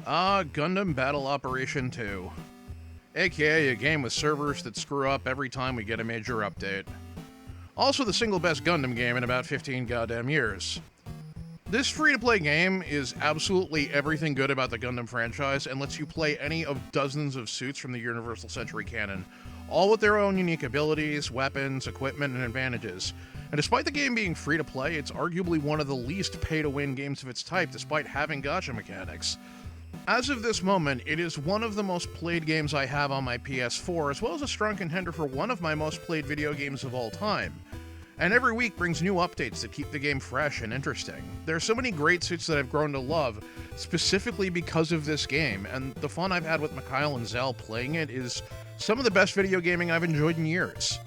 Gundam Battle Operation 2. AKA a game with servers that screw up every time we get a major update. Also the single best Gundam game in about 15 goddamn years. This free-to-play game is absolutely everything good about the Gundam franchise and lets you play any of dozens of suits from the Universal Century canon, all with their own unique abilities, weapons, equipment, and advantages. And despite the game being free-to-play, it's arguably one of the least pay-to-win games of its type, despite having gacha mechanics. As of this moment, it is one of the most played games I have on my PS4, as well as a strong contender for one of my most played video games of all time. And every week brings new updates that keep the game fresh and interesting. There are so many great suits that I've grown to love, specifically because of this game, and the fun I've had with Mikhail and Zel playing it is some of the best video gaming I've enjoyed in years.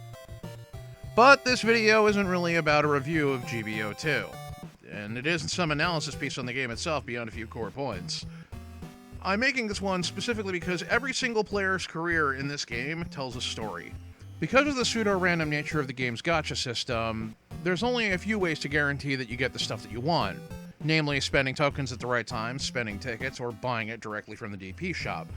But this video isn't really about a review of GBO 2, and it isn't some analysis piece on the game itself beyond a few core points. I'm making this one specifically because every single player's career in this game tells a story. Because of the pseudo-random nature of the game's gacha system, there's only a few ways to guarantee that you get the stuff that you want, namely spending tokens at the right time, spending tickets, or buying it directly from the DP shop.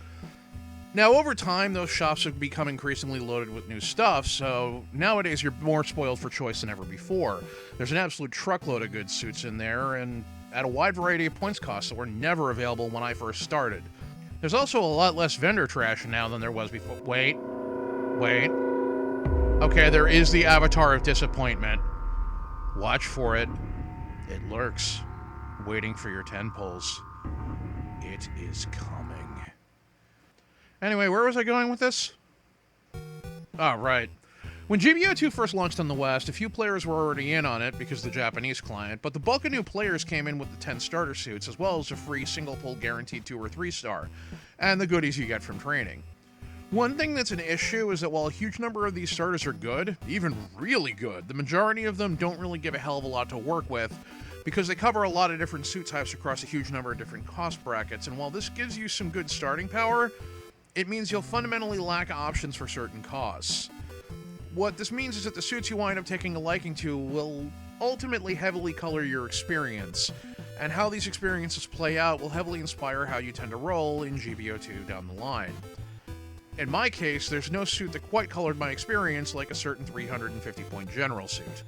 Now, over time, those shops have become increasingly loaded with new stuff, so nowadays you're more spoiled for choice than ever before. There's an absolute truckload of good suits in there, and at a wide variety of points costs that were never available when I first started. There's also a lot less vendor trash now than there was before. Wait. Okay, there is the Avatar of Disappointment. Watch for it. It lurks, waiting for your tentpoles. It is coming. Anyway, where was I going with this? Oh, right. When GBO 2 first launched in the West, a few players were already in on it because of the Japanese client, but the bulk of new players came in with the 10 starter suits, as well as a free single pull guaranteed 2 or 3 star, and the goodies you get from training. One thing that's an issue is that while a huge number of these starters are good, even really good, the majority of them don't really give a hell of a lot to work with, because they cover a lot of different suit types across a huge number of different cost brackets, and while this gives you some good starting power, it means you'll fundamentally lack options for certain costs. What this means is that the suits you wind up taking a liking to will ultimately heavily color your experience, and how these experiences play out will heavily inspire how you tend to roll in GBO 2 down the line. In my case, there's no suit that quite colored my experience like a certain 350-point general suit.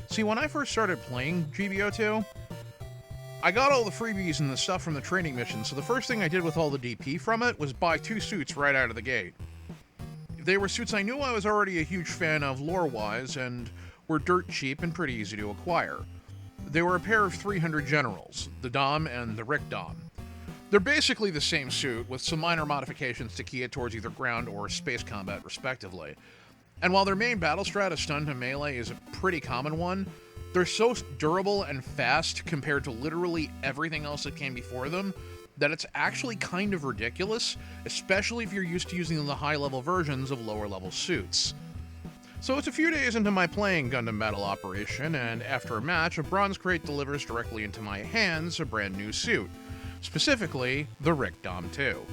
See, when I first started playing GBO 2, I got all the freebies and the stuff from the training mission, so the first thing I did with all the DP from it was buy 2 suits right out of the gate. They were suits I knew I was already a huge fan of lore-wise, and were dirt cheap and pretty easy to acquire. They were a pair of 300 generals, the Dom and the Rick Dom. They're basically the same suit, with some minor modifications to key it towards either ground or space combat, respectively. And while their main battle strat of stun to melee is a pretty common one, they're so durable and fast compared to literally everything else that came before them that it's actually kind of ridiculous, especially if you're used to using the high-level versions of lower-level suits. So it's a few days into my playing Gundam Battle Operation, and after a match, a bronze crate delivers directly into my hands a brand new suit. Specifically, the Rick Dom 2.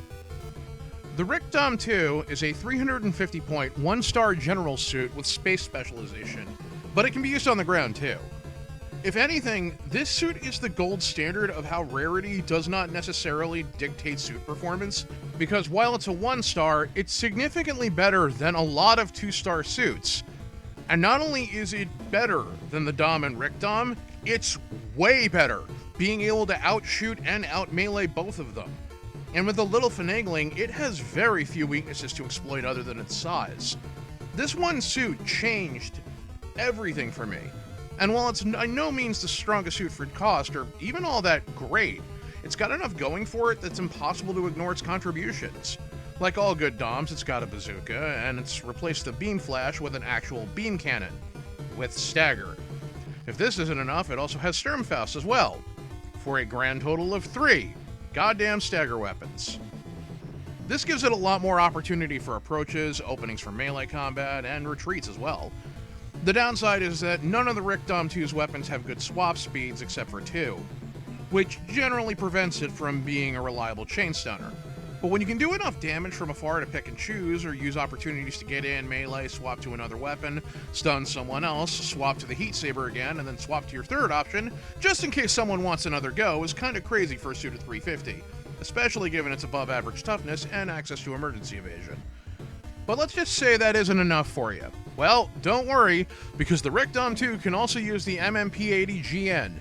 The Rick Dom 2 is a 350-point, 1-star general suit with space specialization, but it can be used on the ground too. If anything, this suit is the gold standard of how rarity does not necessarily dictate suit performance, because while it's a 1-star, it's significantly better than a lot of 2-star suits. And not only is it better than the Dom and Rick Dom, it's way better, being able to outshoot and out-melee both of them. And with a little finagling, it has very few weaknesses to exploit other than its size. This one suit changed everything for me. And while it's by no means the strongest suit for cost, or even all that great, it's got enough going for it that's impossible to ignore its contributions. Like all good DOMs, it's got a bazooka, and it's replaced the beam flash with an actual beam cannon, with stagger. If this isn't enough, it also has Sturmfaust as well, for a grand total of 3 goddamn stagger weapons. This gives it a lot more opportunity for approaches, openings for melee combat, and retreats as well. The downside is that none of the Rick Dom 2's weapons have good swap speeds except for 2, which generally prevents it from being a reliable chain stunner. But when you can do enough damage from afar to pick and choose, or use opportunities to get in, melee, swap to another weapon, stun someone else, swap to the heat saber again, and then swap to your third option, just in case someone wants another go, is kind of crazy for a suit of 350. especially given its above average toughness and access to emergency evasion. But let's just say that isn't enough for you. Well, don't worry, because the Rikdom 2 can also use the MMP-80GN,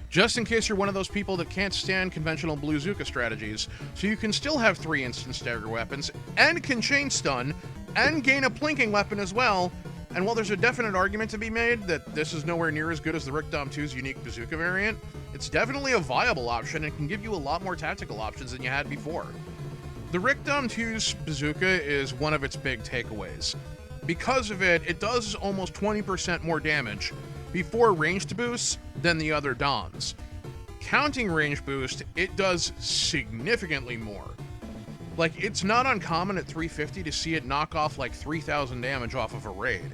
just in case you're one of those people that can't stand conventional Blue-Zuka strategies, so you can still have 3 instant stagger weapons, and can chain stun, and gain a plinking weapon as well. And while there's a definite argument to be made that this is nowhere near as good as the Rikdom 2's unique bazooka variant, it's definitely a viable option and can give you a lot more tactical options than you had before. The Rikdom 2's bazooka is one of its big takeaways. Because of it, it does almost 20% more damage before ranged boosts than the other DOMs. Counting range boost, it does significantly more. Like, it's not uncommon at 350 to see it knock off like 3,000 damage off of a raid.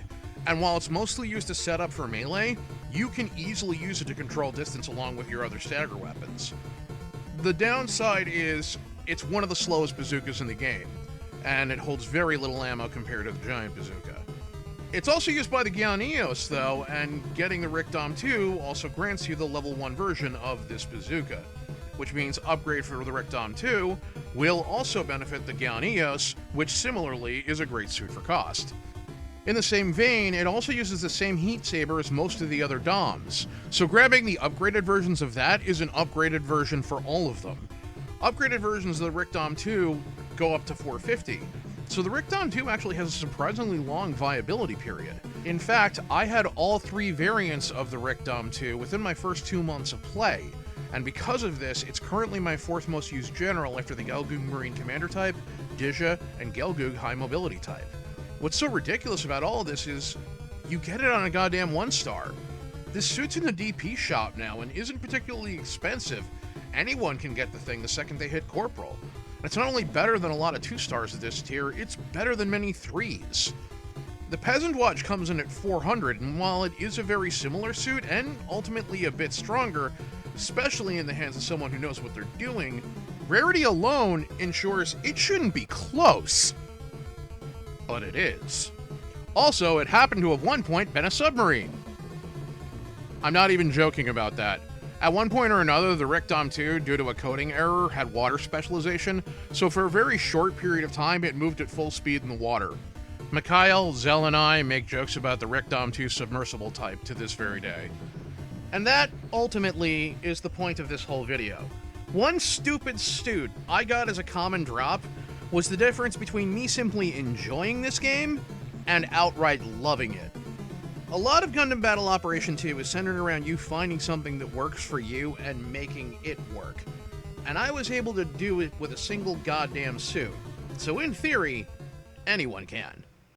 And while it's mostly used to set up for melee, you can easily use it to control distance along with your other stagger weapons. The downside is, it's one of the slowest bazookas in the game, and it holds very little ammo compared to the giant bazooka. It's also used by the Gyaneos though, and getting the Rikdom 2 also grants you the level 1 version of this bazooka, which means upgrade for the Rikdom 2 will also benefit the Gyaneos, which similarly is a great suit for cost. In the same vein, it also uses the same heat saber as most of the other DOMs, so grabbing the upgraded versions of that is an upgraded version for all of them. Upgraded versions of the Rikdom 2 go up to 450, so the Rikdom 2 actually has a surprisingly long viability period. In fact, I had all 3 variants of the Rikdom 2 within my first 2 months of play, and because of this, it's currently my 4th most used general after the Gelgoog Marine Commander type, Dizha, and Gelgoog High Mobility type. What's so ridiculous about all of this is, you get it on a goddamn 1-star. This suit's in the DP shop now and isn't particularly expensive. Anyone can get the thing the second they hit Corporal. And it's not only better than a lot of 2-stars of this tier, it's better than many 3s. The Peasant Watch comes in at 400, and while it is a very similar suit and ultimately a bit stronger, especially in the hands of someone who knows what they're doing, rarity alone ensures it shouldn't be close. But it is. Also, it happened to have one point been a submarine. I'm not even joking about that. At one point or another, the Rikdom 2, due to a coding error, had water specialization, so for a very short period of time, it moved at full speed in the water. Mikhail, Zel, and I make jokes about the Rikdom 2 submersible type to this very day. And that, ultimately, is the point of this whole video. One stupid suit I got as a common drop was the difference between me simply enjoying this game and outright loving it. A lot of Gundam Battle Operation 2 is centered around you finding something that works for you and making it work. And I was able to do it with a single goddamn suit. So in theory, anyone can.